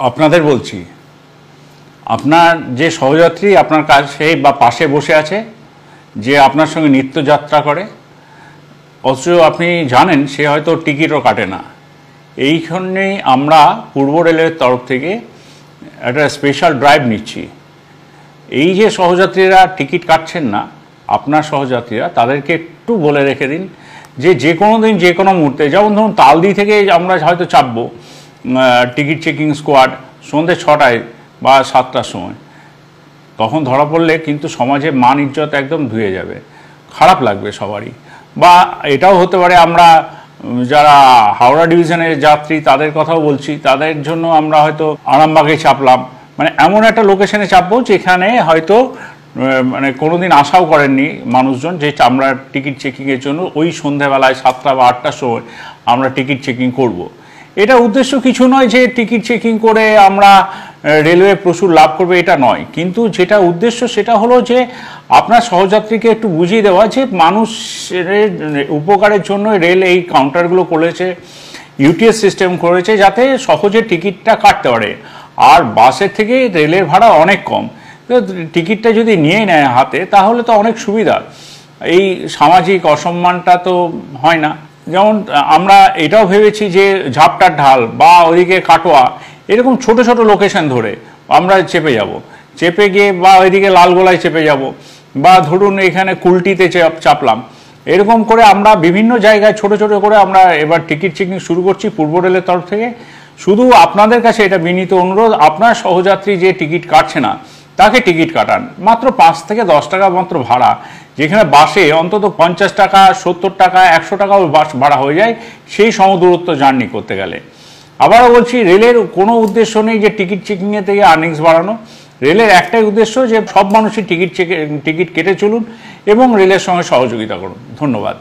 আপনাদের বলছি, আপনার যে সহযাত্রী আপনার কাছে বা পাশে বসে আছে, যে আপনার সঙ্গে নিত্যযাত্রা করে, অথচ আপনি জানেন সে হয়তো টিকিটও কাটে না, এইখানেই আমরা পূর্ব রেলের তরফ থেকে একটা স্পেশাল ড্রাইভ নিচ্ছি। এই যে সহযাত্রীরা টিকিট কাটছেন না, আপনার সহযাত্রীরা, তাদেরকে একটু বলে রেখে দিন যে কোনো দিন যে কোনো মুহূর্তে, যেমন ধরুন তালদি থেকে আমরা হয়তো চাপবো টিকিট চেকিং স্কোয়াড সন্ধ্যে 6টায় বা 7টার সময়, তখন ধরা পড়লে কিন্তু সমাজে মান ইজ্জত একদম ধুয়ে যাবে, খারাপ লাগবে সবারই। বা এটাও হতে পারে আমরা যারা হাওড়া ডিভিশনের যাত্রী তাদের কথাও বলছি, তাদের জন্য আমরা হয়তো আরামবাগে চাপলাম, মানে এমন একটা লোকেশনে চাপবো যেখানে হয়তো মানে কোনোদিন আশাও করেননি মানুষজন যে আমরা টিকিট চেকিংয়ের জন্য ওই সন্ধ্যাবেলায় 7টা বা 8টার সময় আমরা টিকিট চেকিং করব। এটা উদ্দেশ্য কিছু নয় যে টিকিট চেকিং করে আমরা রেলওয়ে প্রচুর লাভ করবে, এটা নয়, কিন্তু যেটা উদ্দেশ্য সেটা হলো যে আপনার সহযাত্রীকে একটু বুঝিয়ে দেওয়া যে মানুষের উপকারের জন্য রেল এই কাউন্টারগুলো করেছে, ইউটিএস সিস্টেম করেছে যাতে সহজে টিকিটটা কাটতে পারে। আর বাসের থেকে রেলের ভাড়া অনেক কম, টিকিটটা যদি নিয়ে নেয় হাতে তাহলে তো অনেক সুবিধা, এই সামাজিক অসম্মানটা তো হয় না। যেমন আমরা এটাও ভেবেছি যে ঝাপটার ঢাল বা ওইদিকে কাটোয়া, এরকম ছোট ছোট লোকেশন ধরে আমরা চেপে যাব, চেপে গিয়ে বা ওইদিকে লালগোলায় চেপে যাব, বা ধরুন এখানে কুলটিতে চাপলাম, এরকম করে আমরা বিভিন্ন জায়গায় ছোট ছোট করে আমরা এবার টিকিট চেকিং শুরু করছি পূর্ব রেলের তরফ থেকে। শুধু আপনাদের কাছে এটা বিনীত অনুরোধ, আপনার সহযাত্রী যে টিকিট কাটছে না তাকে টিকিট কাটান, মাত্র 5 থেকে 10 টাকা মাত্র ভাড়া, যেখানে বাসে অন্তত 50 টাকা 70 টাকা 100 টাকাও বাস ভাড়া হয়ে যায় সেই সমদূরত্ব জার্নি করতে গেলে। আবারও বলছি, রেলের কোনো উদ্দেশ্য নেই যে টিকিট চেকিংয়ের থেকে আর্নিংস বাড়ানো, রেলের একটাই উদ্দেশ্য যে সব মানুষই টিকিট কেটে চলুন এবং রেলের সঙ্গে সহযোগিতা করুন। ধন্যবাদ।